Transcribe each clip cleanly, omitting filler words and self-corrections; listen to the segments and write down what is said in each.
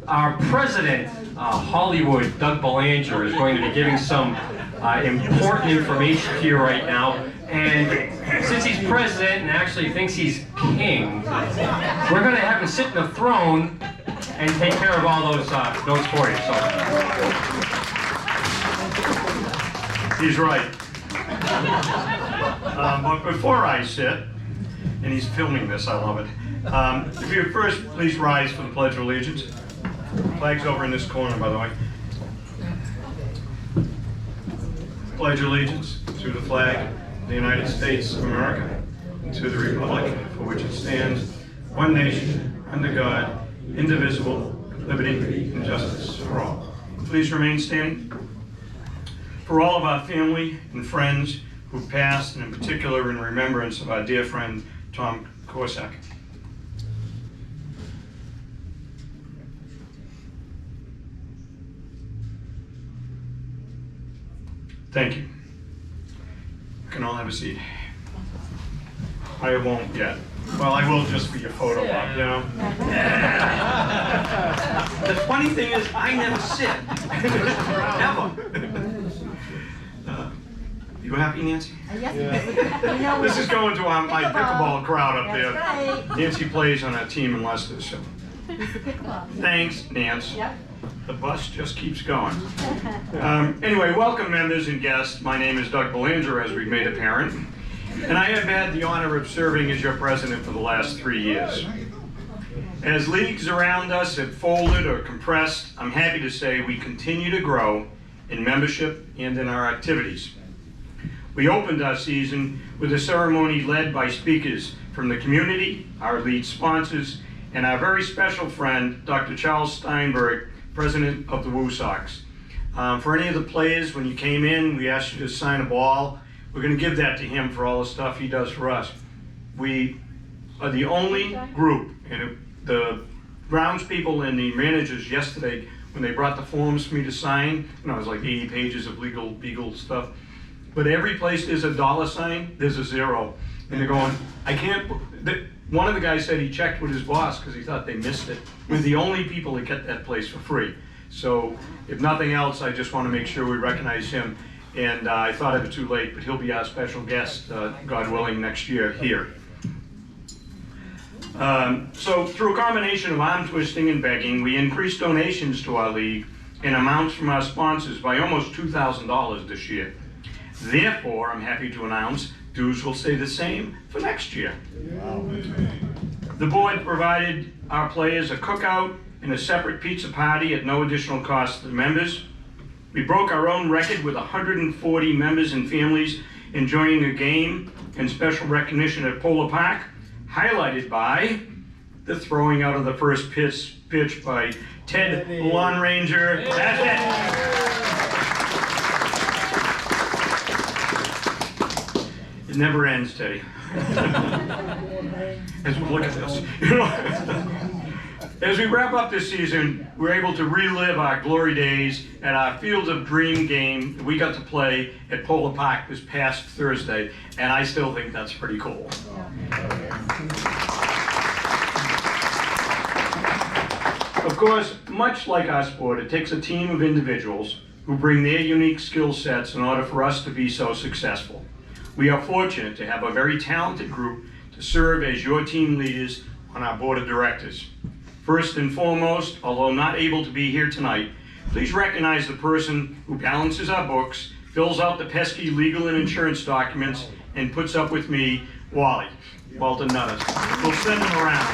Our president, Hollywood, Doug Belanger, is going to be giving some important information to you right now. And since he's president and actually thinks he's king, we're going to have him sit in the throne and take care of all those notes for you. So. He's right. But before I sit, and he's filming this, I love it. If you would first please rise for the Pledge of Allegiance. Flag's over in this corner, by the way. Pledge allegiance to the flag of the United States of America, and to the republic for which it stands, one nation, under God, indivisible, with liberty and justice for all. Please remain standing. For all of our family and friends who passed, and in particular in remembrance of our dear friend Tom Korsak. Thank you. You can all have a seat. I won't yet. Well, I will just for your photo op, you know? The funny thing is, I never sit. Never. You happy, Nancy? Yes. This is going to my pickleball crowd up there. That's right. Nancy plays on our team in Leicester, so. Thanks, Nance. Yep. The bus just keeps going. Anyway, welcome members and guests. My name is Doug Belanger, as we've made apparent, and I have had the honor of serving as your president for the last 3 years. As leagues around us have folded or compressed, I'm happy to say we continue to grow in membership and in our activities. We opened our season with a ceremony led by speakers from the community, our lead sponsors, and our very special friend, Dr. Charles Steinberg, president of the Woo Sox. For any of the players, when you came in, we asked you to sign a ball. We're going to give that to him for all the stuff he does for us. We are the only group, and the grounds people and the managers yesterday, when they brought the forms for me to sign, it was like 80 pages of legal stuff, but every place there's a $sign, there's a zero. And they're going, I can't, one of the guys said he checked with his boss because he thought they missed it. We're the only people that get that place for free. So if nothing else, I just want to make sure we recognize him. And I thought of it too late, but he'll be our special guest, God willing, next year here. So through a combination of arm twisting and begging, we increased donations to our league and amounts from our sponsors by almost $2,000 this year. Therefore, I'm happy to announce dues will stay the same for next year. The board provided our players a cookout and a separate pizza party at no additional cost to the members. We broke our own record with 140 members and families enjoying a game and special recognition at Polar Park, highlighted by the throwing out of the first pitch by Ted Lawn Ranger. That's it. It never ends, Teddy. As we look at this. As we wrap up this season, we're able to relive our glory days at our Fields of Dream game that we got to play at Polar Park this past Thursday, and I still think that's pretty cool. Of course, much like our sport, it takes a team of individuals who bring their unique skill sets in order for us to be so successful. We are fortunate to have a very talented group to serve as your team leaders on our board of directors. First and foremost, although not able to be here tonight, please recognize the person who balances our books, fills out the pesky legal and insurance documents, and puts up with me, Walton Nutters. We'll send him around.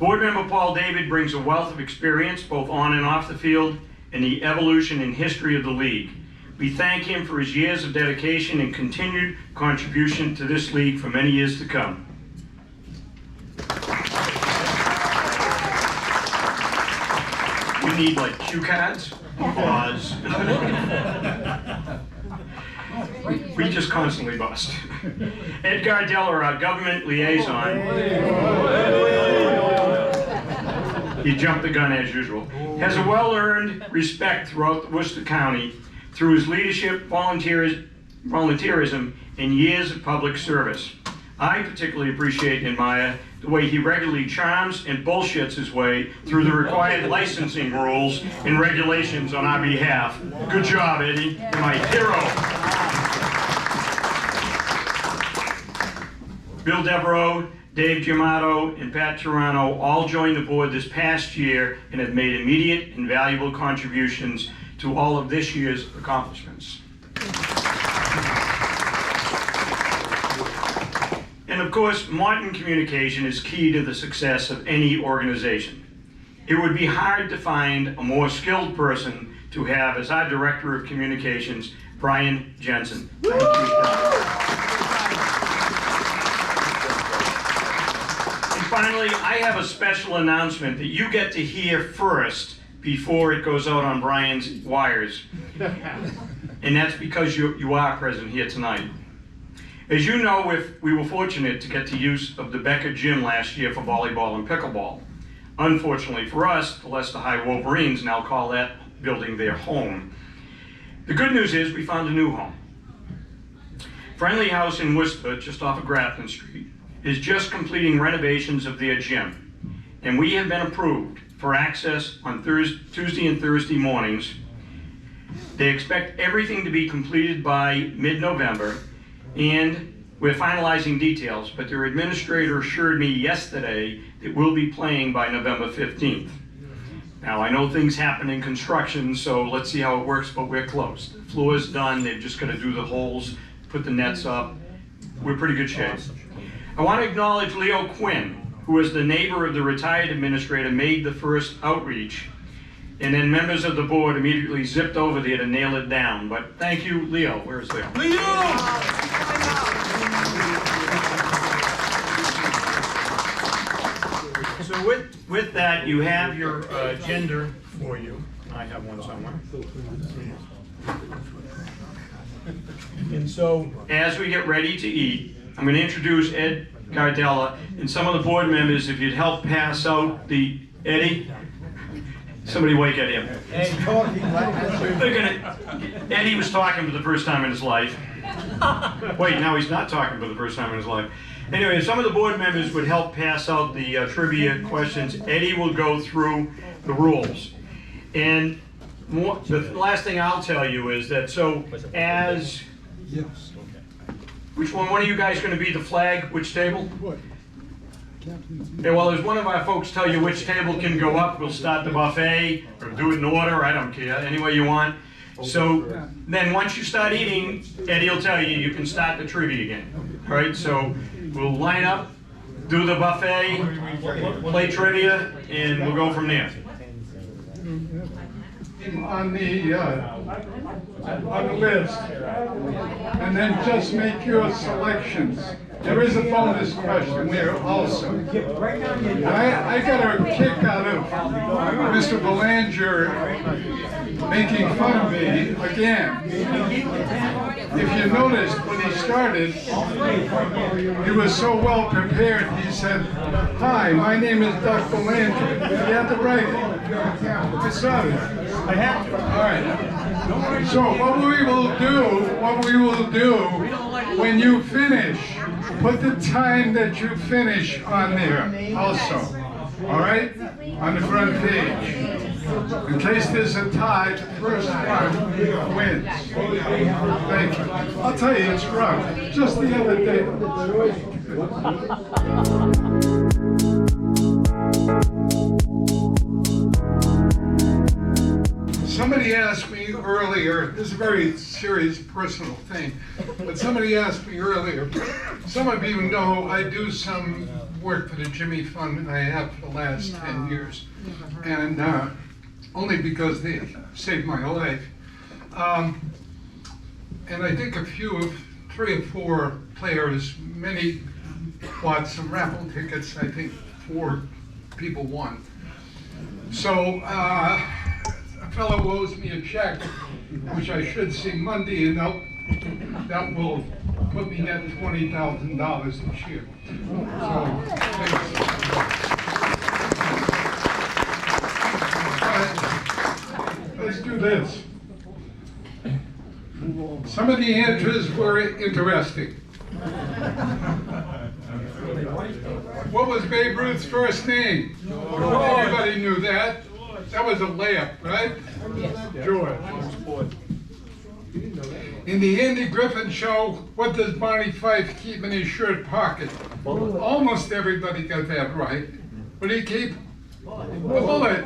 Board member Paul David brings a wealth of experience both on and off the field in the evolution and history of the league. We thank him for his years of dedication and continued contribution to this league for many years to come. We need like cue cards, applause. We just constantly bust. Ed Gardella, our government liaison. He jumped the gun as usual. Has a well-earned respect throughout Worcester County through his leadership, volunteerism, and years of public service. I particularly appreciate and admire the way he regularly charms and bullshits his way through the required licensing rules and regulations on our behalf. Good job, Eddie. You're my hero. Bill Devereaux, Dave Giamato, and Pat Turano all joined the board this past year and have made immediate and valuable contributions to all of this year's accomplishments. And of course, modern communication is key to the success of any organization. It would be hard to find a more skilled person to have as our Director of Communications, Brian Jensen. Thank you, Brian. And finally, I have a special announcement that you get to hear first before it goes out on Brian's wires. And that's because you are present here tonight. As you know, we were fortunate to get the use of the Banquet gym last year for volleyball and pickleball. Unfortunately for us, the Leicester High Wolverines now call that building their home. The good news is we found a new home. Friendly House in Worcester, just off of Grafton Street, is just completing renovations of their gym. And we have been approved for access on Tuesday and Thursday mornings. They expect everything to be completed by mid-November, and we're finalizing details, but their administrator assured me yesterday that we'll be playing by November 15th. Now, I know things happen in construction, so let's see how it works, but we're close. The floor's done, they've just got to do the holes, put the nets up. We're pretty good shape. I want to acknowledge Leo Quinn, who as the neighbor of the retired administrator made the first outreach, and then members of the board immediately zipped over there to nail it down. But thank you, Leo. Where's Leo? Leo! So with that, you have your agenda for you. I have one somewhere. And so as we get ready to eat, I'm going to introduce Ed Gardella and some of the board members. If you'd help pass out the Eddie. Somebody wake at him. Eddie was talking for the first time in his life. Wait, now he's not talking for the first time in his life. Anyway, if some of the board members would help pass out the trivia questions, Eddie will go through the rules. And the last thing I'll tell you is that, so as, which one of you guys going to be the flag? Which table? Yeah, well, as one of our folks tell you which table can go up, we'll start the buffet, or do it in order, I don't care, any way you want. So then once you start eating, Eddie will tell you, you can start the trivia again. All right, so we'll line up, do the buffet, play trivia, and we'll go from there. On the list, and then just make your selections. There is a bonus question there also. I got a kick out of Mr. Belanger making fun of me again. If you noticed, when he started, he was so well prepared. He said, "Hi, my name is Doug Belanger." He had to write it. I saw it. I have to. All right. So what we will do when you finish, put the time that you finish on there also. All right? On the front page. In case there's a tie, the first one wins. Thank you. I'll tell you, it's rough. Just the other day. Somebody asked me earlier, this is a very serious personal thing, but somebody asked me earlier, some of you know I do some work for the Jimmy Fund, and I have for the last 10 years, and only because they saved my life. And I think 3 or 4 players, many bought some raffle tickets. I think 4 people won. So, a fellow owes me a check, which I should see Monday, and that will put me at $20,000 this year. So, let's do this. Some of the answers were interesting. What was Babe Ruth's first name? Everybody knew that. That was a layup, right? George. In the Andy Griffin Show, what does Barney Fife keep in his shirt pocket? Almost everybody got that right. What do you keep? A bullet.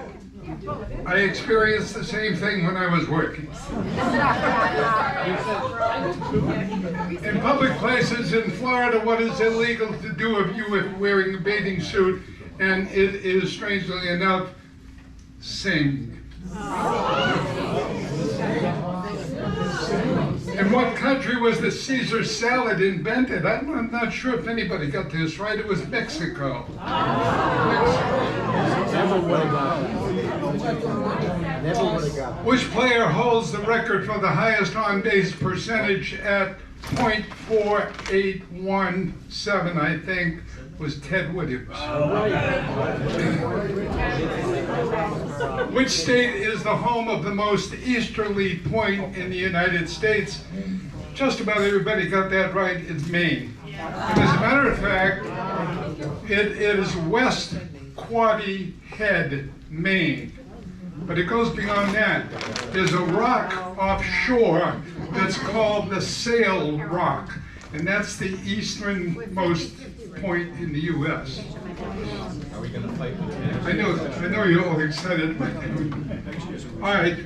I experienced the same thing when I was working. In public places in Florida, what is illegal to do if you are wearing a bathing suit? And it is, strangely enough, sing. In what country was the Caesar salad invented? I'm not sure if anybody got this right. It was Mexico. Which player holds the record for the highest on-base percentage at .4817, I think, was Ted Williams. Which state is the home of the most easterly point in the United States? Just about everybody got that right. It's Maine. And as a matter of fact, it is West Quoddy Head, Maine. But it goes beyond that. There's a rock offshore that's called the Sail Rock, and that's the easternmost point in the U.S. Are we going to fight with I know you're all excited. All right.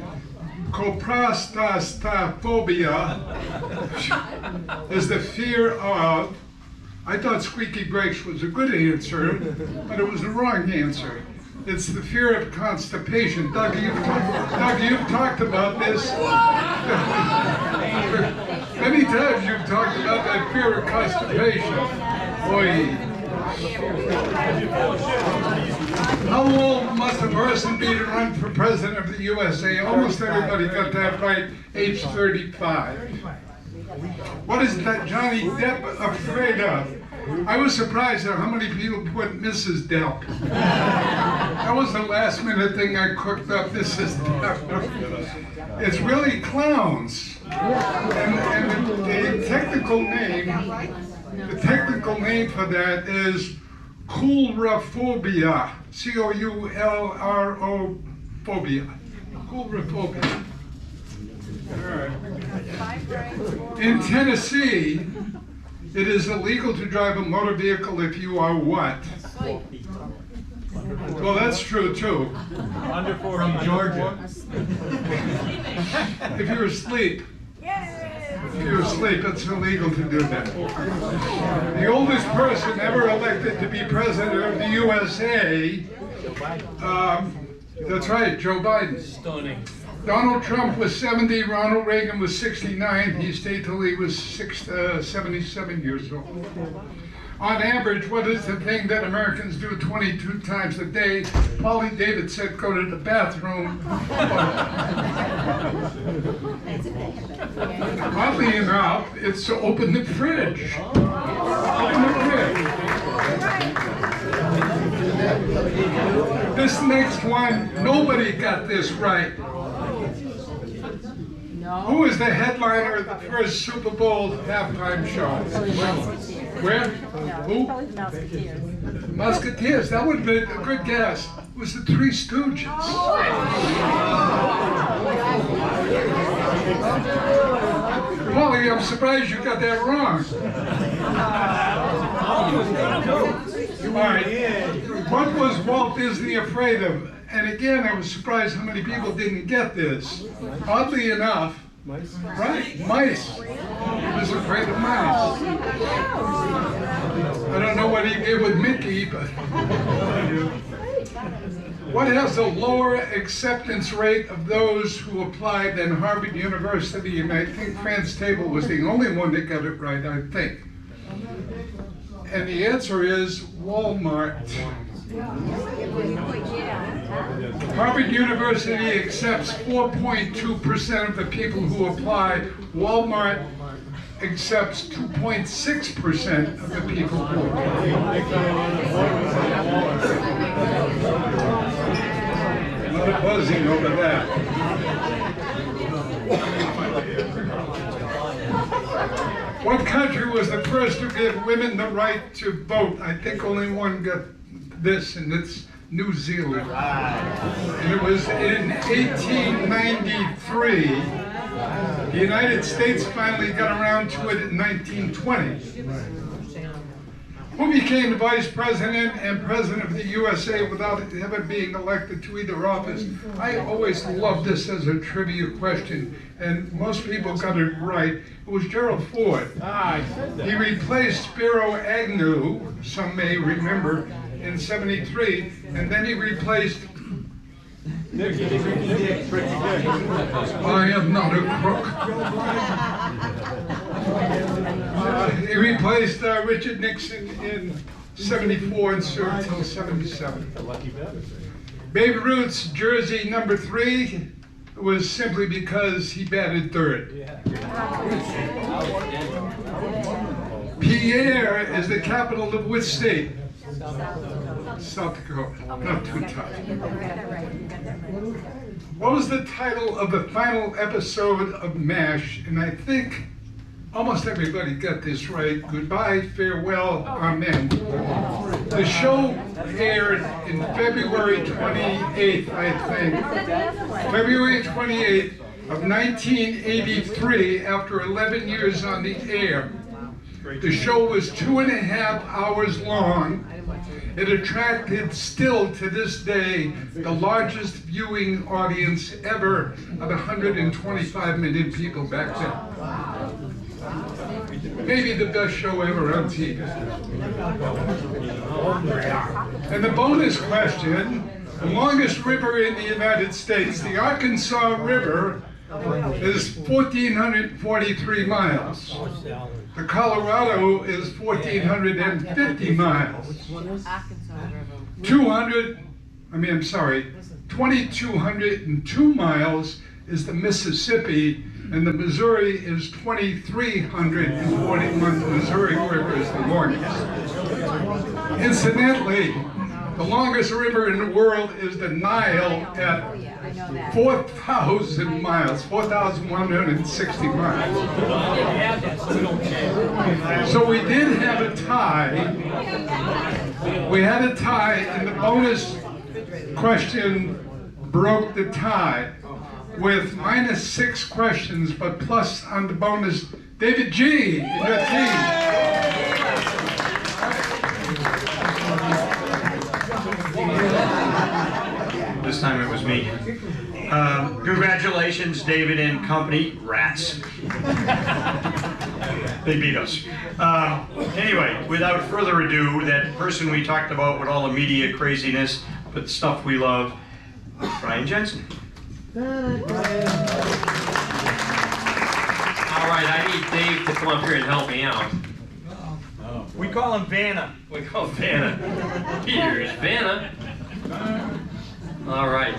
Coprastastaphobia is the fear of, I thought squeaky brakes was a good answer, but it was the wrong answer. It's the fear of constipation. Doug, you've talked about this. Many times you've talked about that fear of constipation. Boy. How old must a person be to run for president of the USA? Almost everybody got that right, age 35. What is that Johnny Depp afraid of? I was surprised at how many people put Mrs. Depp. That was the last minute thing I cooked up, Mrs. Depp. It's really clowns. And the technical name for that is coulrophobia. C-O-U-L-R-O phobia. Coulrophobia. All right. In Tennessee, it is illegal to drive a motor vehicle if you are what? Well, that's true too. Under 4 from Georgia. If you're asleep. If you're asleep, it's illegal to do that. The oldest person ever elected to be president of the USA, that's right, Joe Biden. Stunning. Donald Trump was 70, Ronald Reagan was 69. He stayed till he was 77 years old. On average, what is the thing that Americans do 22 times a day? Polly David said, go to the bathroom. Oddly enough, it's to open the fridge. Open the fridge. This next one, nobody got this right. Who is the headliner of the first Super Bowl halftime show? Where? Who? Musketeers. That would have been a good guess. It was the Three Stooges. Molly, I'm surprised you got that wrong. All right. What was Walt Disney afraid of? And again, I was surprised how many people didn't get this. Oddly enough, right, mice. He was afraid of mice. I don't know what he did with Mickey, but... What has a lower acceptance rate of those who applied than Harvard University? And I think Franz Table was the only one that got it right, I think. And the answer is Walmart. Harvard University accepts 4.2% of the people who apply. Walmart accepts 2.6% of the people who apply. A lot of buzzing over that. What country was the first to give women the right to vote? I think only one got this, and it's New Zealand. And it was in 1893. The United States finally got around to it in 1920. Who became the Vice President and President of the USA without ever being elected to either office? I always loved this as a trivia question, and most people got it right. It was Gerald Ford. He replaced Spiro Agnew, some may remember, in '73, and then he replaced... I am not a crook. He replaced Richard Nixon in '74 and served until '77. Babe Ruth's jersey number 3 was simply because he batted third. Pierre is the capital of which state? South Dakota. Not too tough. What was the title of the final episode of MASH? And I think almost everybody got this right. Goodbye, farewell, amen. The show aired in February 28th, I think. February 28th of 1983, after 11 years on the air. The show was 2.5 hours long. It attracted, still to this day, the largest viewing audience ever of 125 million people back then. Maybe the best show ever on TV. And the bonus question, the longest river in the United States, the Arkansas River, is 1,443 miles. The Colorado is 1,450 miles. 2,202 miles is the Mississippi, and the Missouri is 2,341. The Missouri River is the longest. Incidentally, the longest river in the world is the Nile at 4,000 miles, 4,160 miles. So we did have a tie. We had a tie, and the bonus question broke the tie with -6 questions, but plus on the bonus, David G. in your team. This time it was me. Congratulations, David and company, rats. They beat us. Anyway, without further ado, that person we talked about with all the media craziness, but the stuff we love, Brian Jensen. All right, I need Dave to come up here and help me out. We call him Vanna. We call Vanna. Here's Vanna. All right.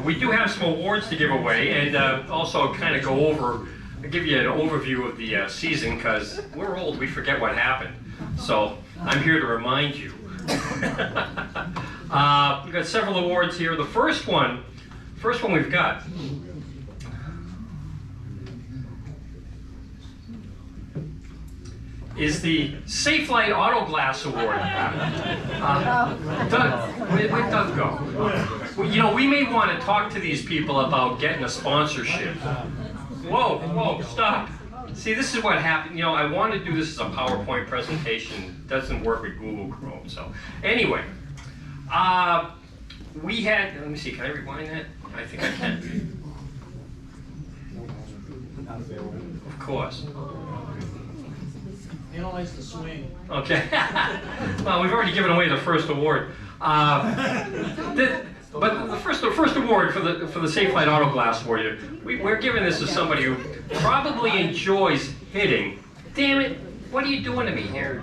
We do have some awards to give away, and also kind of go over, give you an overview of the season, because we're old, we forget what happened. So I'm here to remind you. We've got several awards here. The first one we've got is the Safe Light Auto Glass Award. Doug, where'd Doug go? Well, you know, we may want to talk to these people about getting a sponsorship. Whoa, stop. See, this is what happened. You know, I want to do this as a PowerPoint presentation. It doesn't work with Google Chrome. So, anyway, we had, let me see, can I rewind that? I think I can. Of course. Analyze the swing. Okay. Well, we've already given away the first award. But the first award for the Safe Light Auto Glass Award, we're giving this to somebody who probably enjoys hitting. Damn it! What are you doing to me here?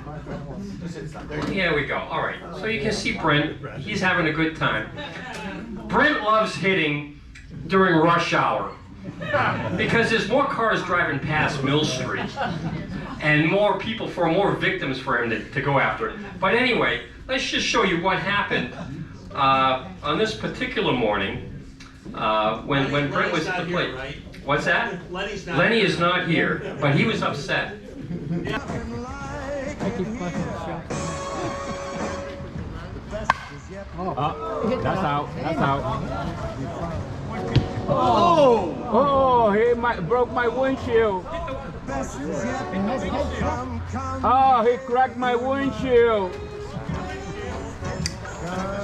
Here we go. All right. So you can see Brent. He's having a good time. Brent loves hitting during rush hour because there's more cars driving past Mill Street and more people, more victims for him to go after. But anyway, let's just show you what happened on this particular morning. when Brent was at the plate. Right? What's that? Lenny's not Lenny here. is not here, but he was upset. That's out. That's out. Oh, he broke my windshield. Oh, he cracked my windshield.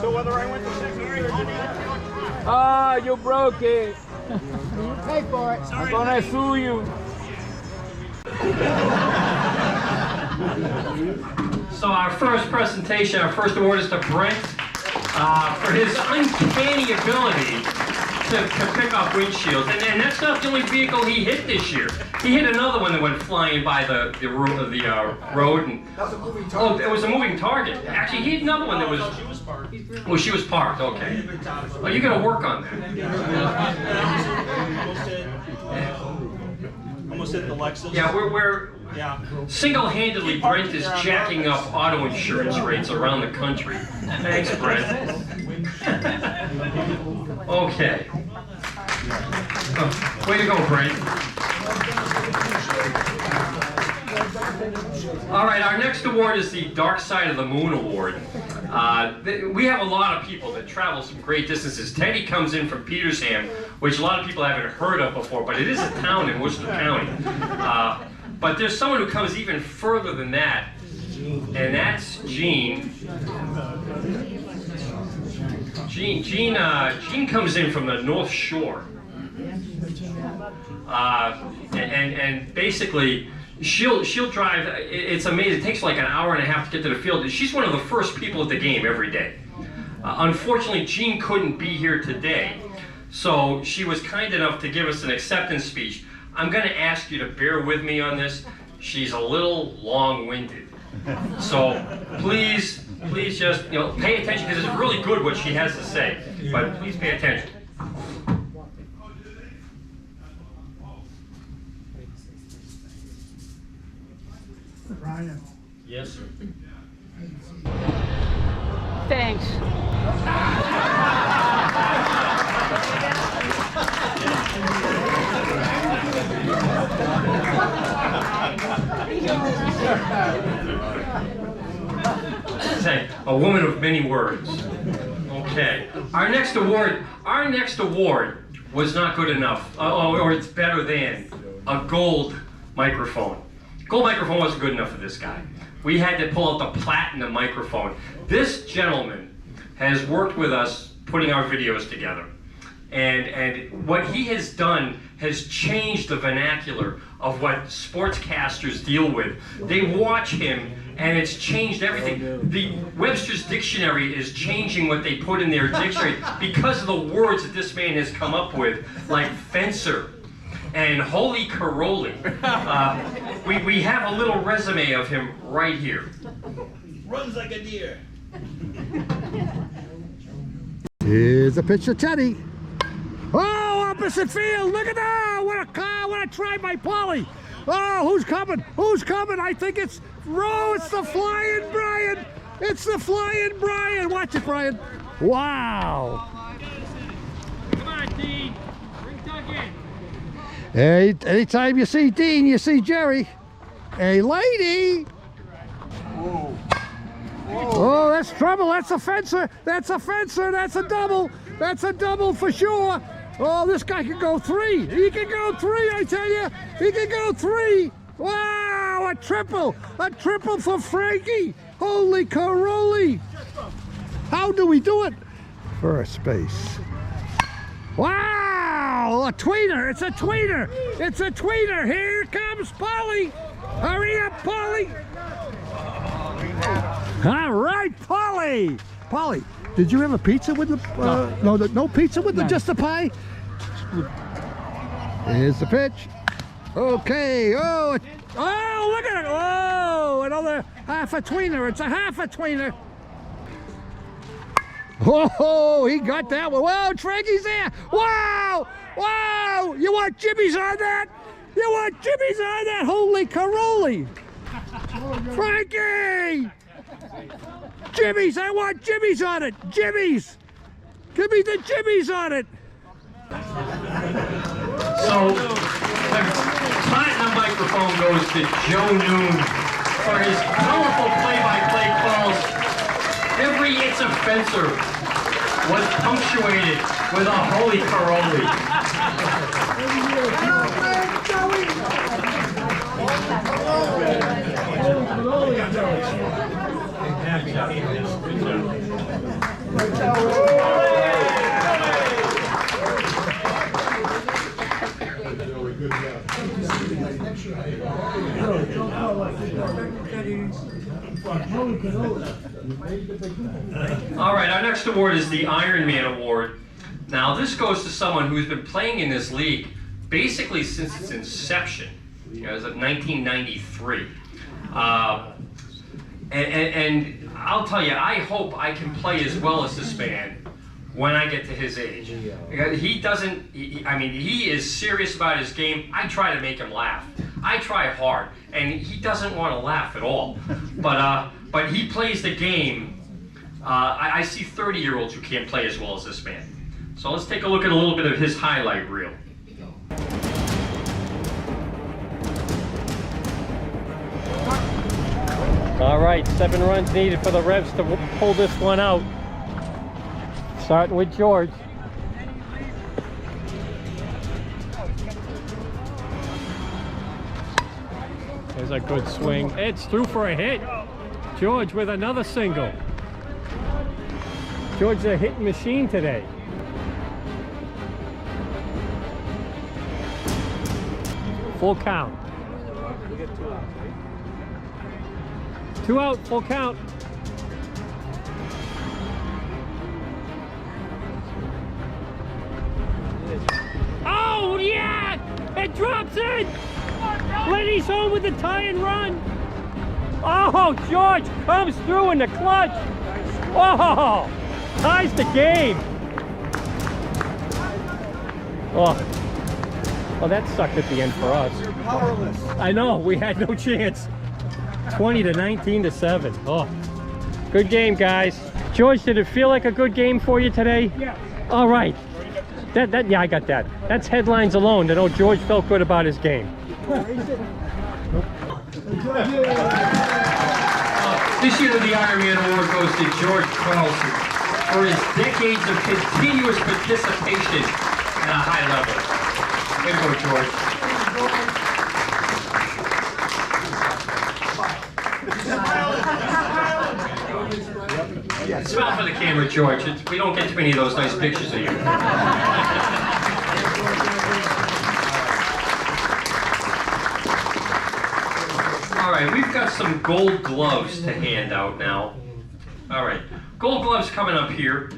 So whether I went to sixth grade or didn't. Ah, you broke it. You pay for it. I'm gonna sue you. So our first presentation, our first award is to Brent for his uncanny ability to pick up windshields. And that's not the only vehicle he hit this year. He hit another one that went flying by the road. And, oh, it was a moving target. Actually, he hit another one that was... She was parked. Oh, she was parked, okay. Oh, you gotta work on that. Almost hit the Lexus. Yeah, we're Yeah. single-handedly, Brent is jacking up auto insurance rates around the country. Thanks, Brent. Okay. Oh, way to go, Brent. All right, our next award is the Dark Side of the Moon Award. We have a lot of people that travel some great distances. Teddy comes in from Petersham, which a lot of people haven't heard of before, but it is a town in Worcester County. But there's someone who comes even further than that, and that's Gene. Gene comes in from the North Shore. And basically, she'll drive. It's amazing. It takes like an hour and a half to get to the field. She's one of the first people at the game every day. Unfortunately, Jean couldn't be here today, so she was kind enough to give us an acceptance speech. I'm going to ask you to bear with me on this. She's a little long-winded, so please just pay attention, because it's really good what she has to say. But please pay attention. Ryan. Yes, sir. Thanks. Say, a woman of many words. Okay. Our next award was not good enough, or it's better than a gold microphone. Gold microphone wasn't good enough for this guy. We had to pull out the platinum microphone. This gentleman has worked with us putting our videos together. And what he has done has changed the vernacular of what sportscasters deal with. They watch him, and it's changed everything. The Webster's Dictionary is changing what they put in their dictionary because of the words that this man has come up with, like fencer and holy caroli. We have a little resume of him right here. Runs like a deer. Here's a pitch to Teddy. Oh, opposite field. Look at that. What a car. What a try by Paulie. Oh, who's coming? Who's coming? I think it's Rowe. It's the flying Brian. It's the flying Brian. Watch it, Brian. Wow. Come on, Dean. Bring Doug in. Hey, anytime you see Dean, you see Jerry. Hey, lady. Oh, that's trouble. That's a fencer. That's a fencer. That's a double. That's a double for sure. Oh, this guy can go three. He can go three, I tell you. He can go three. Wow, a triple. A triple for Frankie. Holy caroli. How do we do it? First base. Wow, a tweener. It's a tweener. It's a tweener. Here comes Polly. Hurry up, Polly. All right, Polly. Polly, did you have a pizza with the? No pizza with the just the pie. Here's the pitch. Okay. Oh, look at it. Oh, another half a tweener. It's a half a tweener. Oh, he got that one. Whoa, Frankie's there. Wow. Wow. You want jimmies on that? You want jimmies on that? Holy caroli. Frankie. Jimmies, I want jimmies on it. Jimmies. Give me the jimmies on it. So, the platinum microphone goes to Joe Noon for his colorful play-by-play calls. Every It's a Fencer was punctuated with a holy caroli. All right, our next award is the Iron Man Award. Now, this goes to someone who's been playing in this league basically since its inception. You know, it was like 1993. And I'll tell you, I hope I can play as well as this man when I get to his age. Because he doesn't, I mean, he is serious about his game. I try to make him laugh. I try hard, and he doesn't want to laugh at all. But he plays the game. I see 30-year-olds who can't play as well as this man. So let's take a look at a little bit of his highlight reel. All right, 7 runs needed for the Revs to pull this one out. Starting with George. There's a good swing. It's through for a hit. George with another single. George's a hitting machine today. Full count. 2 out, full count. Oh, yeah! It drops in! Lenny's home with the tie and run. Oh, George comes through in the clutch. Oh, ties the game. Oh, well, that sucked at the end for us. You're powerless. I know, we had no chance. 20 to 19 to 7. Oh, good game, guys. George, did it feel like a good game for you today? Yes. All right. Yeah, I got that. That's headlines alone to know George felt good about his game. This year, the Iron Man Award goes to George Carlson for his decades of continuous participation at a high level. Way to go, George. Smile for the camera, George. We don't get too many of those nice pictures of you. All right, we've got some gold gloves to hand out now. All right, gold gloves coming up here.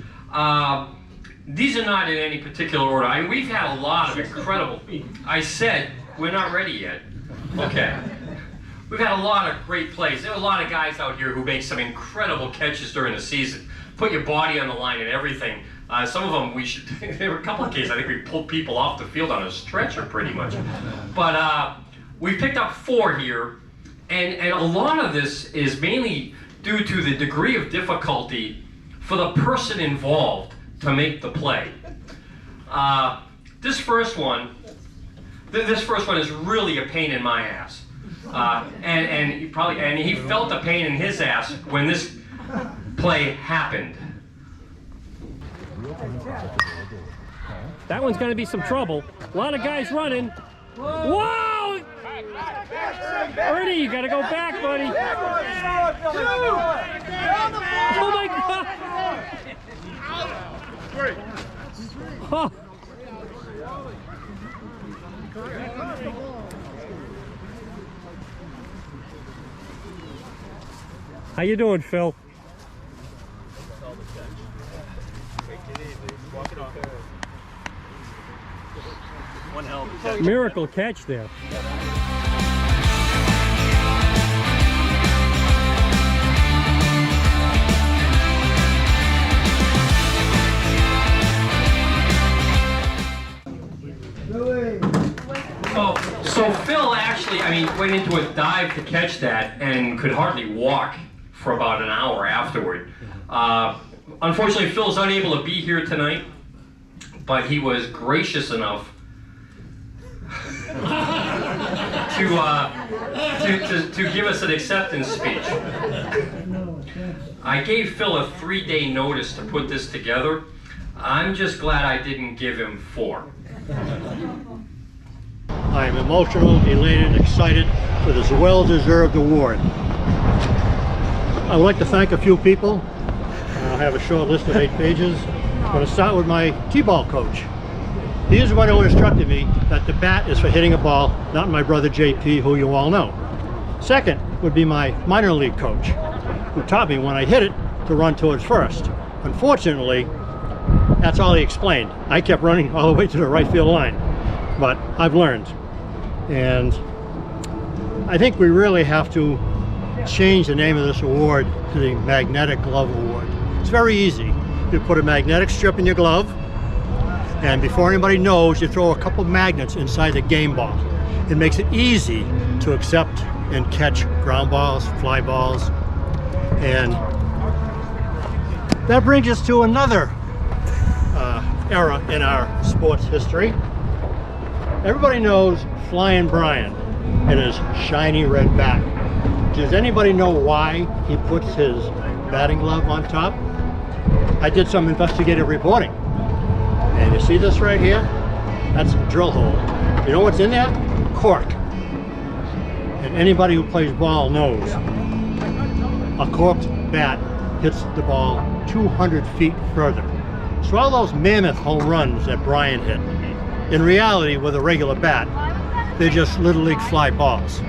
These are not in any particular order. We've had a lot of incredible... I said we're not ready yet. Okay. We've had a lot of great plays. There are a lot of guys out here who make some incredible catches during the season. Put your body on the line and everything. Some of them we should... There were a couple of cases I think we pulled people off the field on a stretcher pretty much. But we picked up 4 here. And a lot of this is mainly due to the degree of difficulty for the person involved to make the play. This first one is really a pain in my ass. And he felt the pain in his ass when this play happened. That one's going to be some trouble. A lot of guys running. Whoa! Ernie, you got to go back, buddy. Oh my God! Oh. How you doing, Phil? One hell of a catch. Miracle catch there. So Phil actually, went into a dive to catch that and could hardly walk for about an hour afterward. Unfortunately, Phil's unable to be here tonight, but he was gracious enough to give us an acceptance speech. I gave Phil a 3-day notice to put this together. I'm just glad I didn't give him 4. I am emotional, elated, and excited for this well-deserved award. I would like to thank a few people. I have a short list of 8 pages. I'm going to start with my T-ball coach. He is the one who instructed me that the bat is for hitting a ball, not my brother JP, who you all know. Second would be my minor league coach, who taught me when I hit it to run towards first. Unfortunately, that's all he explained. I kept running all the way to the right field line, but I've learned. And I think we really have to change the name of this award to the Magnetic Glove Award. It's very easy. You put a magnetic strip in your glove, and before anybody knows, you throw a couple magnets inside the game ball. It makes it easy to accept and catch ground balls, fly balls, and that brings us to another era in our sports history. Everybody knows Flying Brian and his shiny red bat. Does anybody know why he puts his batting glove on top? I did some investigative reporting. And you see this right here? That's a drill hole. You know what's in there? Cork. And anybody who plays ball knows a corked bat hits the ball 200 feet further. So all those mammoth home runs that Brian hit, in reality with a regular bat, they're just little league fly balls.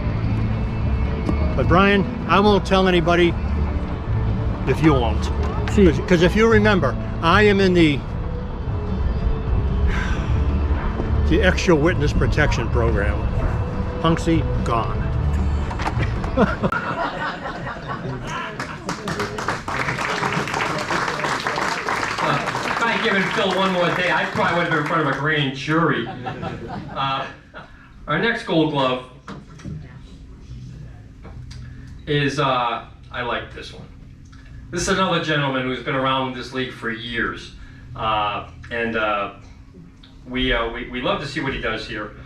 But Brian, I won't tell anybody if you won't. Because if you remember, I am in the extra witness protection program. Punksy gone. If I had given Phil one more day, I probably would have been in front of a grand jury. Our next Gold Glove is, I like this one. This is another gentleman who's been around this league for years. We love to see what he does here.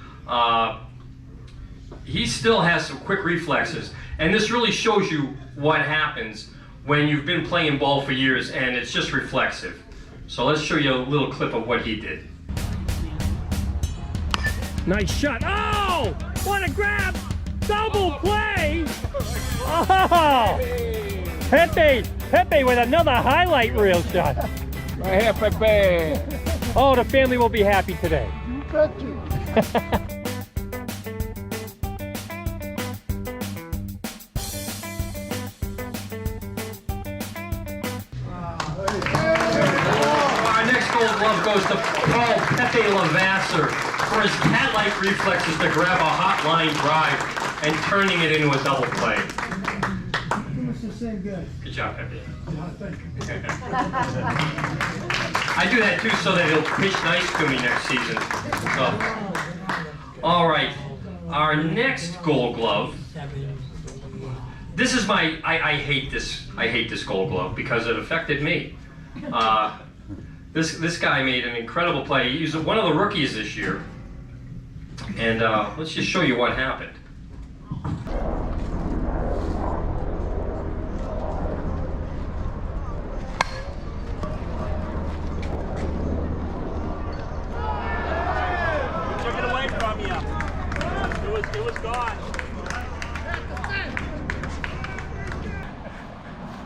He still has some quick reflexes, and this really shows you what happens when you've been playing ball for years and it's just reflexive. So let's show you a little clip of what he did. Nice shot. Oh! What a grab! Double play! Oh! Pepe with another highlight reel shot. Right here, Pepe. Oh, the family will be happy today. You bet you. Our next Gold Glove goes to Paul Pepe Lavasser for his cat-like reflexes to grab a hot line drive and turning it into a double play. Good job, Pepe. I do that too so that he'll pitch nice to me next season. So, all right, our next Gold Glove. This is my, I hate this Gold Glove because it affected me. This guy made an incredible play. He was one of the rookies this year. And let's just show you what happened. Took it away from you. It was gone.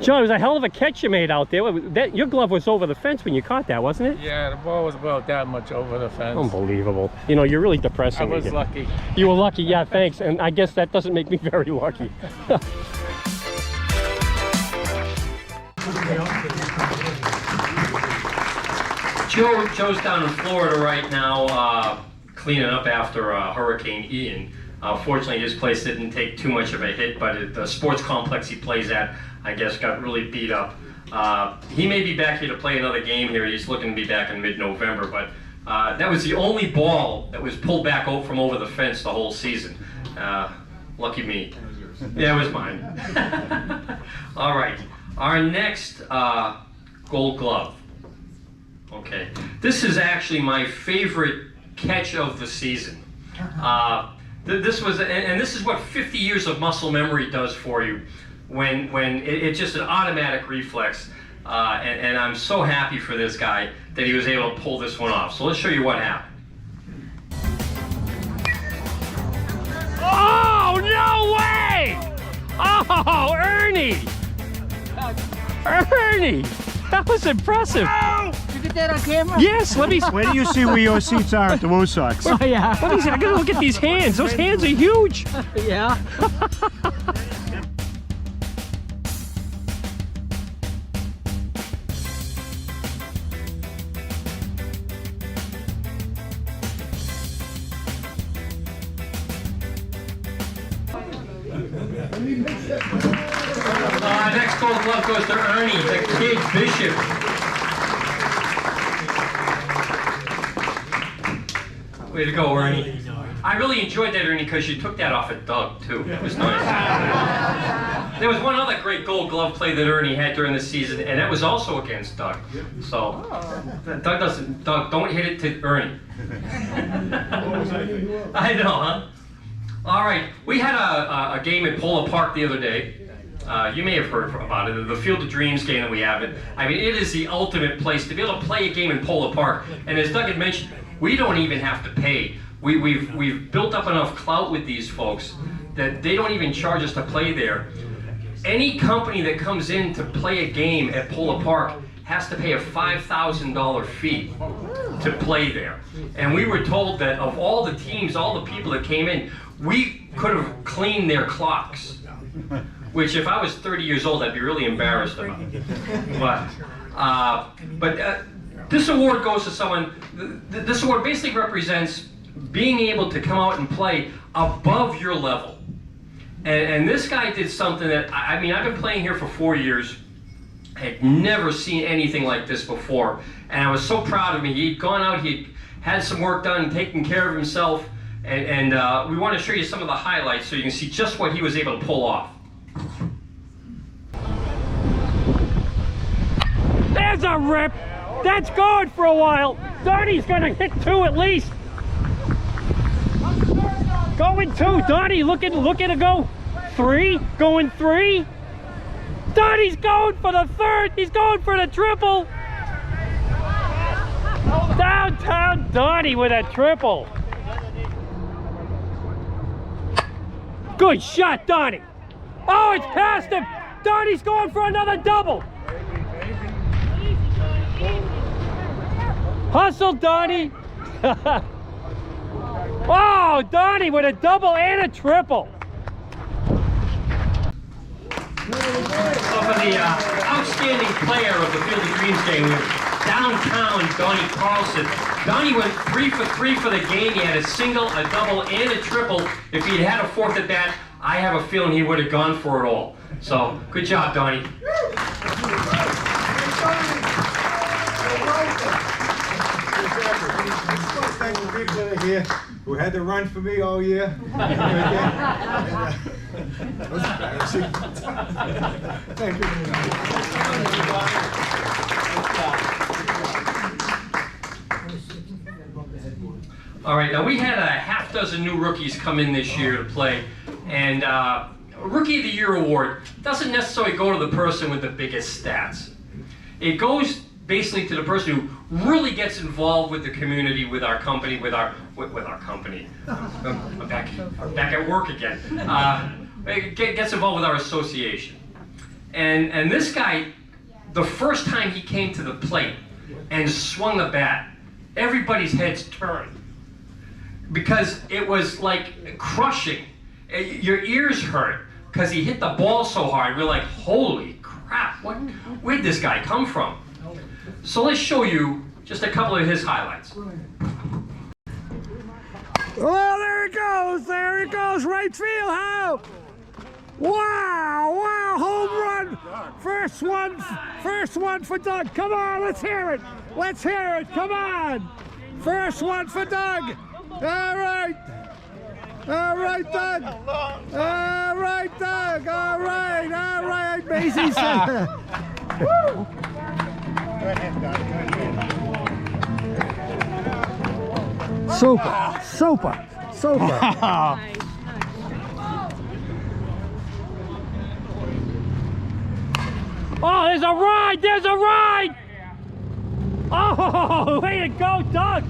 John, it was a hell of a catch you made out there. Your glove was over the fence when you caught that, wasn't it? Yeah, the ball was about that much over the fence. Unbelievable. You know, you're really depressing. I was lucky. You were lucky, yeah, thanks. And I guess that doesn't make me very lucky. Joe's down in Florida right now cleaning up after Hurricane Ian. Fortunately, his place didn't take too much of a hit, but the sports complex he plays at, I guess, got really beat up. He may be back here to play another game here. He's looking to be back in mid-November, but that was the only ball that was pulled back from over the fence the whole season. Lucky me. Yeah, it was mine. All right, our next Gold Glove Okay. This is actually my favorite catch of the season. This was, and this is what 50 years of muscle memory does for you, when it's just an automatic reflex. And I'm so happy for this guy that he was able to pull this one off. So let's show you what happened. Oh, no way! Oh, Ernie! Ernie! That was impressive. Did you get that on camera? Yes, let me... Where do you see where your seats are at the Wu Sox? Oh, yeah. Let me see, I gotta look at these hands. Those hands are huge. Yeah. Next gold glove goes to Ernie, the kid Bishop. Way to go, Ernie. I really enjoyed that, Ernie, because you took that off at Doug, too. It was nice. There was one other great gold glove play that Ernie had during the season, and that was also against Doug. So, Doug, don't hit it to Ernie. I know, huh? All right, we had a game at Polo Park the other day. You may have heard about it, the Field of Dreams game that we have. I mean, it is the ultimate place to be able to play a game in Polo Park. And as Doug had mentioned, we don't even have to pay. We've built up enough clout with these folks that they don't even charge us to play there. Any company that comes in to play a game at Polo Park has to pay a $5,000 fee to play there. And we were told that of all the teams, all the people that came in, we could have cleaned their clocks. Which, if I was 30 years old, I'd be really embarrassed about. But this award goes to someone. This award basically represents being able to come out and play above your level. And this guy did something that, I mean, I've been playing here for 4 years. I had never seen anything like this before. And I was so proud of him. He'd gone out, he'd had some work done, taken care of himself. And we want to show you some of the highlights so you can see just what he was able to pull off. There's a rip. That's going for a while. Donnie's gonna hit 2 at least. Going 2. Donnie looking to go 3. Going 3. Donnie's going for the 3rd. He's going for the triple. Downtown Donnie with a triple. Good shot, Donnie. Oh, it's past him. Donnie's going for another double. Hustle, Donnie. Oh, Donnie with a double and a triple. So for the outstanding player of the Field of Dreams game, downtown Donnie Carlson. Donnie went 3 for 3 for the game. He had a single, a double, and a triple. If he'd had a 4th at bat, I have a feeling he would have gone for it all. So, good job, Donnie. Thank you, people that are here who had to run for me all year. That's embarrassing. Thank you. All right, now we had a half dozen new rookies come in this year to play, and Rookie of the Year award doesn't necessarily go to the person with the biggest stats. It goes basically to the person who really gets involved with the community, with our company, with our company. I'm back at work again. Gets involved with our association. And this guy, the first time he came to the plate and swung the bat, everybody's heads turned. Because it was like crushing. Your ears hurt because he hit the ball so hard. We're like, holy crap, where'd this guy come from? So let's show you just a couple of his highlights. Oh, there it goes. There it goes. Right field. How? Wow. Wow. Home run. First one for Doug. Come on. Let's hear it. Let's hear it. Come on. First one for Doug. All right. All right, Doug. All right, Doug. All right. All right, Macy's. Woo. Super, super, super. Oh, there's a ride! There's a ride! Oh, way to go, Doug!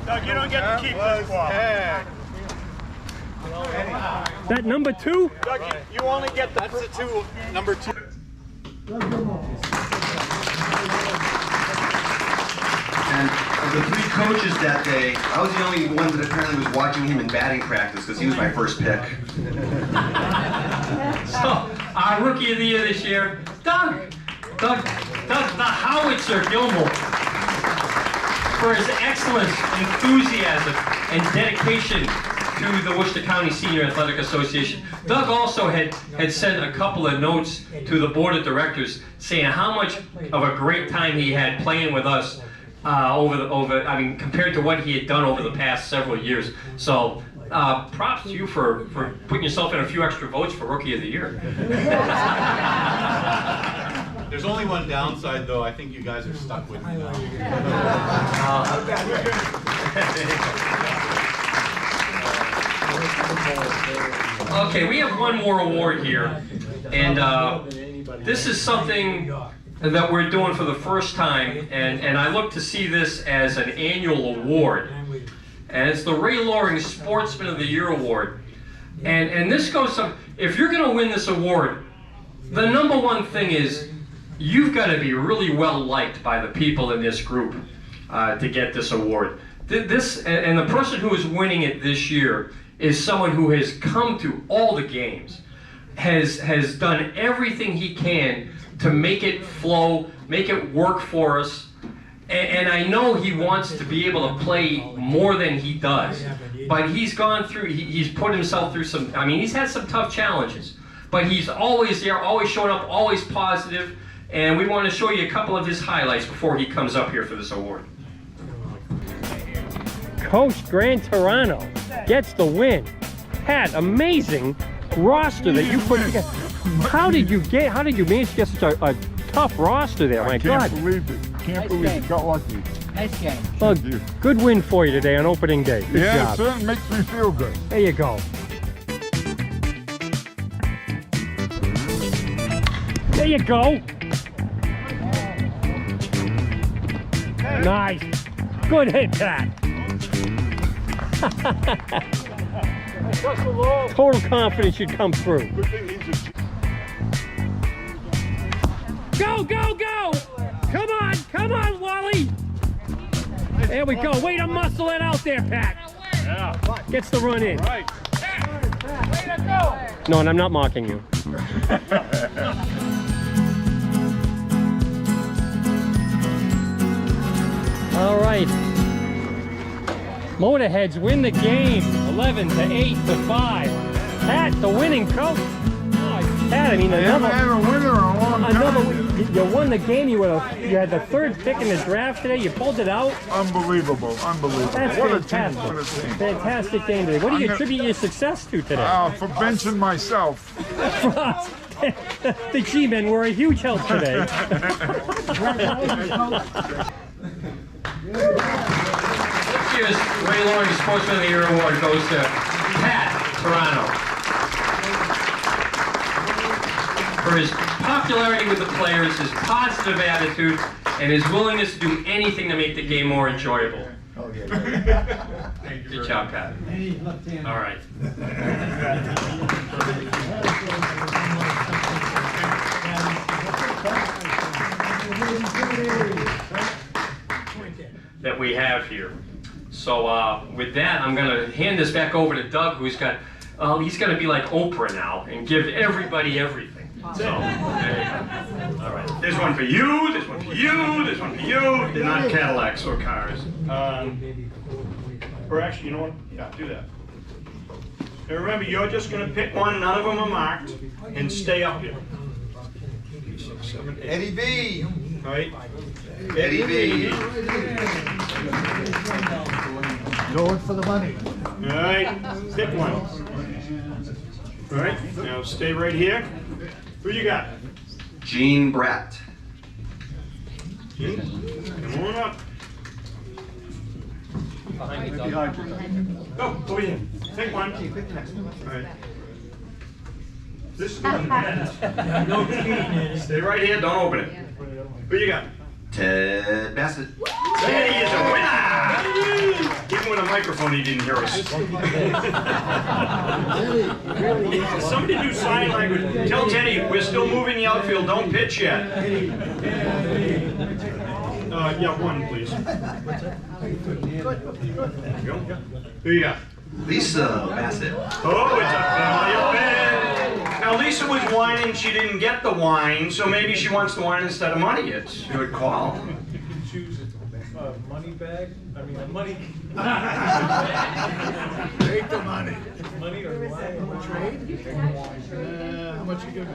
Doug, you don't get to keep this ball. That number 2? Doug, you only get the two, number 2. And of the 3 coaches that day, I was the only one that apparently was watching him in batting practice because he was my first pick. So, our Rookie of the Year this year, Doug, the Howitzer Gilmore, for his excellence, enthusiasm, and dedication to the Worcester County Senior Athletic Association. Doug also had sent a couple of notes to the board of directors saying how much of a great time he had playing with us compared to what he had done over the past several years. So props to you for putting yourself in a few extra votes for Rookie of the Year. There's only one downside, though. I think you guys are stuck with me now. Okay, we have one more award here, and this is something that we're doing for the first time, and I look to see this as an annual award, and it's the Ray Loring Sportsman of the Year Award, and this goes if you're going to win this award, the number one thing is you've got to be really well liked by the people in this group to get this award. And the person who is winning it this year is someone who has come to all the games, has done everything he can to make it flow, make it work for us. And I know he wants to be able to play more than he does, but he's gone through, he's put himself through he's had some tough challenges, but he's always there, always showing up, always positive, and we want to show you a couple of his highlights before he comes up here for this award. Coach Grand Toronto gets the win. Pat, amazing roster that you put together. How did you manage to get such a tough roster there? My God. I can't believe it. Can't believe it. Got lucky. Nice game. Well, good win for you today on opening day. Good job. It certainly makes me feel good. There you go. There you go. Nice. Good hit, Pat. Total confidence should come through. Go, go, go! Come on, Wally! There we go. Way to muscle it out there, Pat. Yeah. Gets the run in. Right. No, and I'm not mocking you. All right. Motorheads win the game, 11-8-5. Pat, the winning coach. Oh, Pat, I mean, another winner in a long time. You won the game. You had the 3rd pick in the draft today. You pulled it out. Unbelievable, unbelible. That's What fantastic. a team, what a team. Fantastic game today. What do you attribute your success to today? For benching myself. The G-men were a huge help today. This year's Ray Loring Sportsman of the Year Award goes to Pat Toronto for his popularity with the players, his positive attitude, and his willingness to do anything to make the game more enjoyable. Oh, yeah. Good job, Pat. All right. That we have here. So with that, I'm going to hand this back over to Doug, who's got, he's going to be like Oprah now and give everybody everything. So, there you go. All right. There's one for you, there's one for you, there's one for you. They're not Cadillacs or cars. Or actually, you know what? Yeah, do that. And remember, you're just going to pick one, none of them are marked, and stay up here. 6, 7, 8. Eddie B. All right. Eddie B. Going for the money. All right, pick one. All right, now stay right here. Who you got? Gene Bratt. Come on up. Go, over here. Take one. All right. This is going to no cheating. Stay right here, don't open it. Who you got? Ted Bassett. Teddy is a winner! Even with a microphone, he didn't hear us. Somebody do sign language. Tell Teddy, we're still moving the outfield, don't pitch yet. Yeah, one, please. There you go. Who you got? Lisa Bassett. Oh, it's a family affair. Now, Lisa was whining she didn't get the wine, so maybe she wants the wine instead of money. It's a good call. You can choose a money bag. I mean, a money. Take the money. Money or wine? Trade? How much you give me?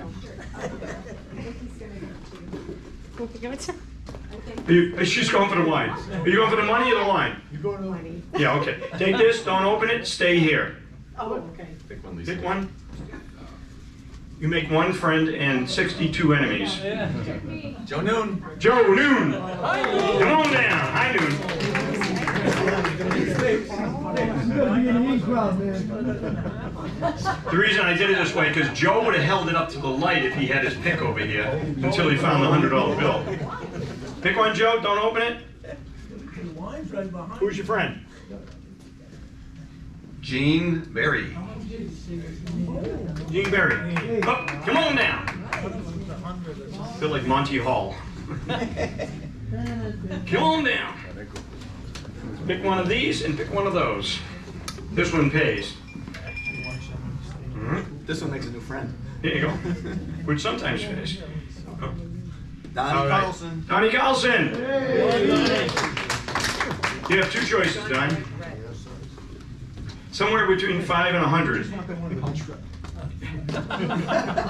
She's going for the wine. Are you going for the money or the wine? You go to the money. Yeah, okay. Take this, don't open it, stay here. Oh, okay. Pick one, Lisa. Pick one. You make one friend and 62 enemies. Joe Noon. Joe Noon! Come on down. Hi, Noon. The reason I did it this way, because Joe would have held it up to the light if he had his pick over here until he found the $100 bill. Pick one, Joe. Don't open it. Who's your friend? Gene Berry. Gene Berry. Up, come on down. Feel like Monty Hall. Come on down. Pick one of these and pick one of those. This one pays. This one makes a new friend. Here you go. Which sometimes pays. Donnie Carlson. Donnie Carlson. You have two choices, Don. Somewhere between 5 and 100.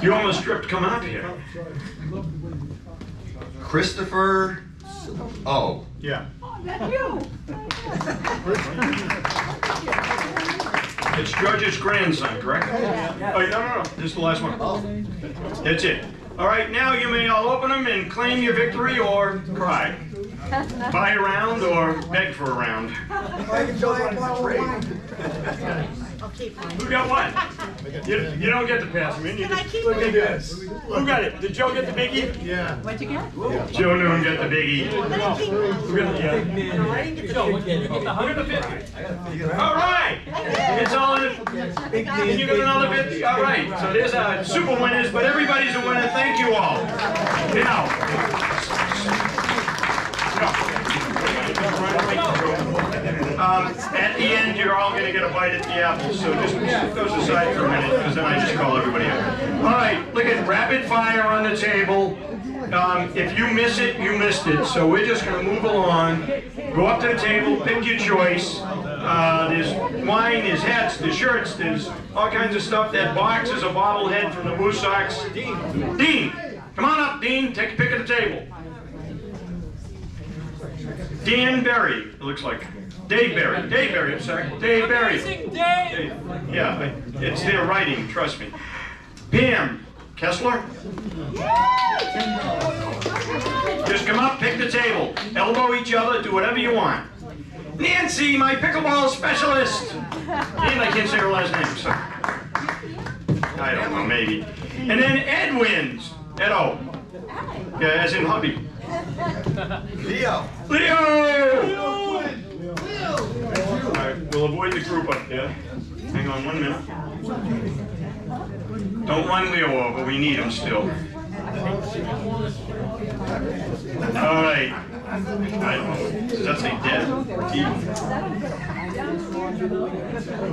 You almost stripped coming up here. Christopher. Oh. Yeah. That's you. It's George's grandson, correct? Oh, no. This is the last one. That's it. All right, now you may all open them and claim your victory or cry. Buy a round or beg for a round. Who got what? You don't get to pass them in. You just look at this. Who got it? Did Joe get the biggie? Yeah. What'd you get? Joe Noon got the biggie. Who got the, No, I didn't get the Joe, what did you get? Who got the 50? All right. It's all in. And you got another 50? All right. So there's a super winners, but everybody's a winner. Thank you all. Now. At the end, you're all going to get a bite at the apple, so just put those aside for a minute, because then I just call everybody up. All right, look at rapid fire on the table. If you miss it, you missed it. So we're just going to move along. Go up to the table, pick your choice. There's wine, there's hats, there's shirts, there's all kinds of stuff. That box is a bobblehead from the Blue Sox. Dean, come on up, Dean. Take a pick at the table. Dan Berry, it looks like. Dave Berry. Dave Berry, I'm sorry. Dave Berry. Dave. Yeah, it's their writing, trust me. Pam Kessler. Just come up, pick the table. Elbow each other, do whatever you want. Nancy, my pickleball specialist. And I can't say her last name, so. I don't know, maybe. And then Ed wins. Edo. Yeah, as in hubby. Leo. Leo! All right, we'll avoid the group up there. Hang on 1 minute. Don't run Leo over, we need him still. All right. I don't know. Does that say dead?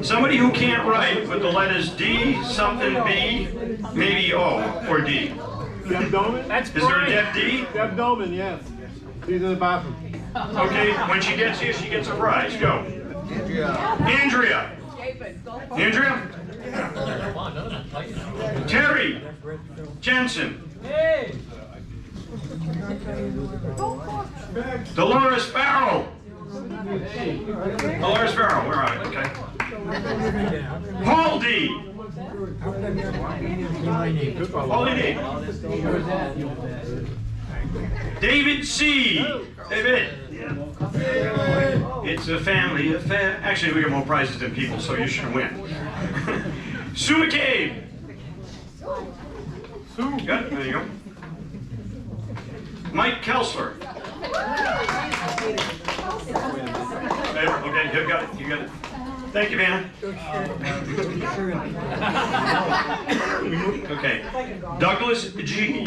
Somebody who can't write with the letters D, something B, maybe O, or D. Deb Doman? Is there a Deb D? Deb Doman, yes. She's in the bathroom. Okay, when she gets here, she gets a prize. Go. Andrea. Andrea? Terry. Jensen. Dolores Farrell. Dolores Farrell, where are you? Okay. Paul D. Paul D. David C. David. It's a family affair. Actually, we got more prizes than people, so you should win. Sue McCabe. Sue. Good, there you go. Mike Kelsler. Okay, you got it. You got it. Thank you, Vanna. Okay. Douglas G.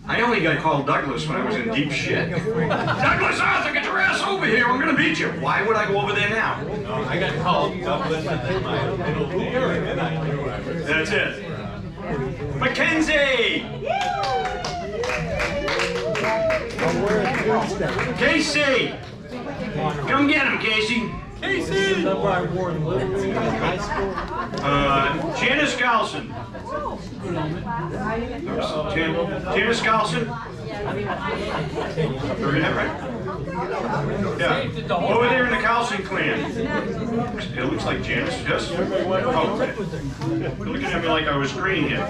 I only got called Douglas when I was in deep shit. Douglas Arthur, get your ass over here. I'm going to beat you. Why would I go over there now? I got called Douglas and then my middle name, and I knew I was. That's it. Mackenzie. Casey. Come get him, Casey. Casey! Janice Carlson. Janice Carlson? Did I read that right? Yeah. Over there in the Carlson clan. It looks like Janice, yes? Oh, okay. You're looking at me like I was green here.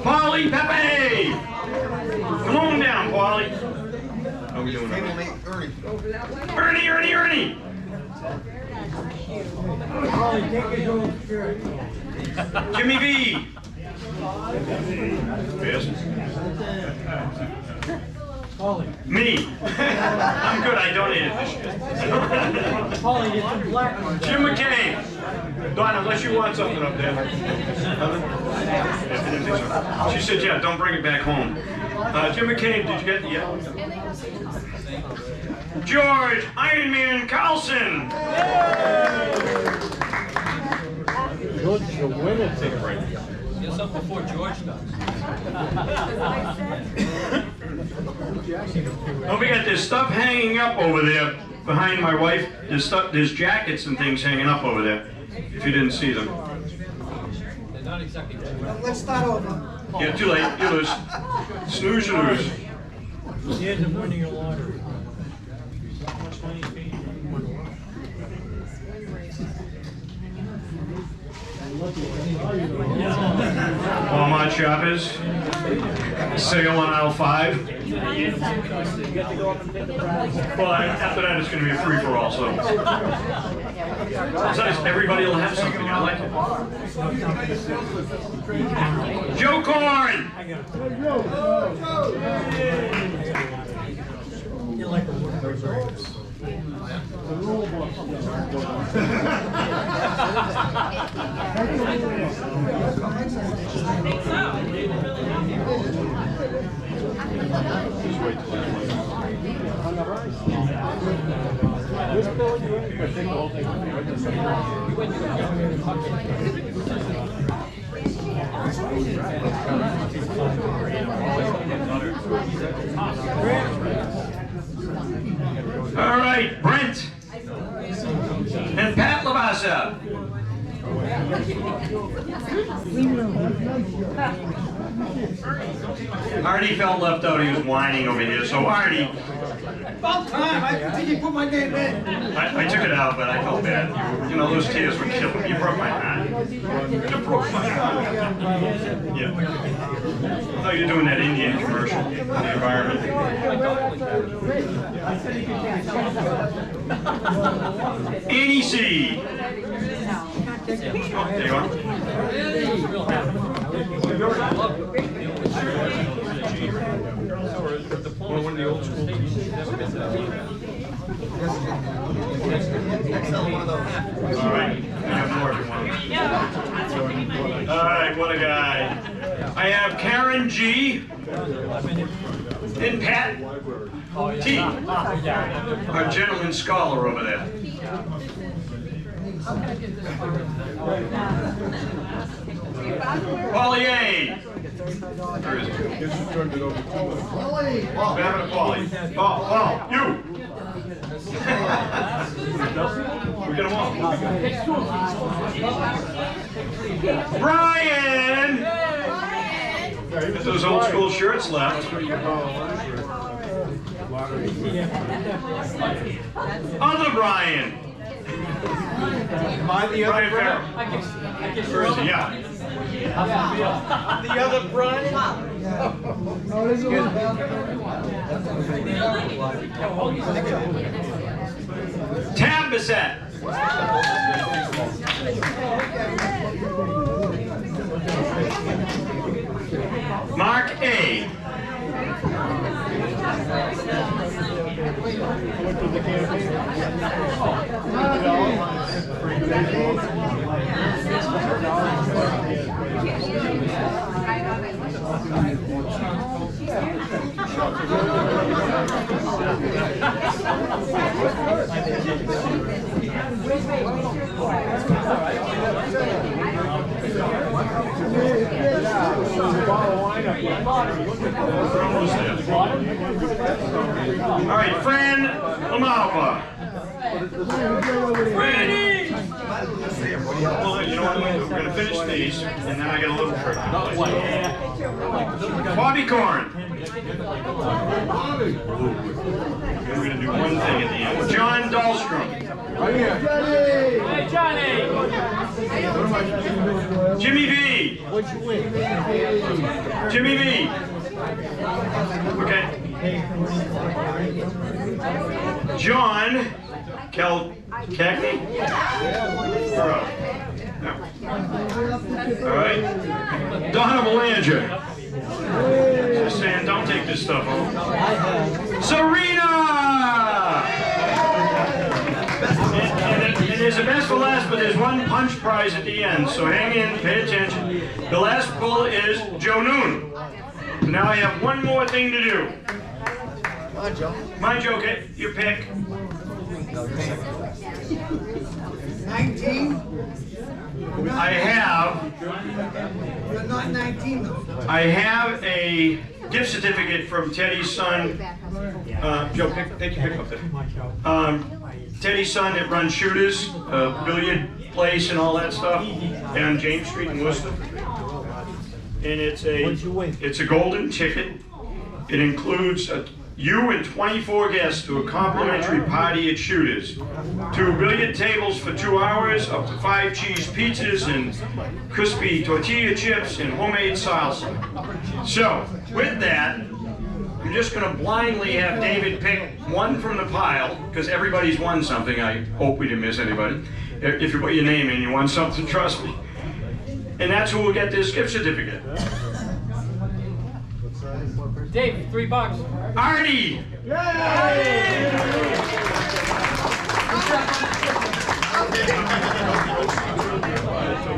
Polly Pepe! Come on down, Polly. How are we doing? Ernie! Jimmy V. Yes. Me. I'm good. I donated this shit. Jim McCain. Don, unless you want something up there. She said, yeah, don't bring it back home. Jim McCain, did you get the... George Iron Man Carlson. George, the winner ticket. Get something before George does. Oh, we got this stuff hanging up over there behind my wife. There's jackets and things hanging up over there. If you didn't see them. They're not exactly. Let's start over. Yeah, too late. You lose. Snooze, you lose. Here's the winning your lottery. Walmart shoppers. Sale on aisle 5. Well, after that, it's going to be a free-for-all, so. Besides, everybody will have something. I like it. Joe Corn! You like the work those All right, Brent and Pat Lavassa. Artie felt left out. He was whining over here. So Artie, About time. I think you put my name in. I took it out, but I felt bad. You know, those tears were killing me. You broke my heart. You broke my heart. Yeah. I thought you were doing that Indian commercial for the environment. Annie C. There you are. One of the old school. All right. I have more if you want. All right, what a guy. I have Karen G. and Pat T. Our gentleman scholar over there. Paulie A. Where is he? Paul, having a Paulie. Paul, you. We get them all. Brian. With those old school shirts left. Other Brian. Am I the other Brian? Where is he? Yeah. The other Brian? Tab Bissett. Mark A. All right, Fran Lamalpa. Ready? Well, you know what? We're going to finish these, and then I got a little trick. Bobby Corn. We're going to do one thing at the end. John Dahlstrom. Hey, Johnny! Jimmy V. Jimmy V. Okay. John Cagney. No. All right. Donna Belanger. Just saying, don't take this stuff home. Serena. And there's a best for last, but there's one punch prize at the end, so hang in, pay attention. The last pull is Joe Noon. Now I have one more thing to do. Come on, Joe. My joke, your pick. 19? I have. You're not 19 though. I have a gift certificate from Teddy's son. Joe, take your pick up there. Teddy's son that runs Shooters, billiard place and all that stuff, on James Street in Worcester. And it's a golden ticket. It includes you and 24 guests to a complimentary party at Shooters. 2 billiard tables for 2 hours, up to 5 cheese pizzas and crispy tortilla chips and homemade salsa. So, with that, I'm just going to blindly have David pick one from the pile, because everybody's won something. I hope we didn't miss anybody. If you put your name in, you won something, trust me. And that's who will get this gift certificate. Dave, $3. Artie! Yay!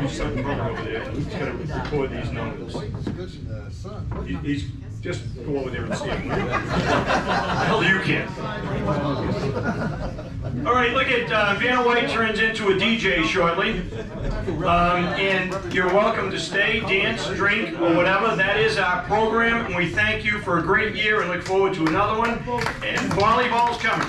Son brother over there. He's going to record these numbers. He's just go over there and see him. Hell, you can. All right, look at Vanna White turns into a DJ shortly. And you're welcome to stay, dance, drink, or whatever. That is our program, and we thank you for a great year and look forward to another one. And volleyball's coming.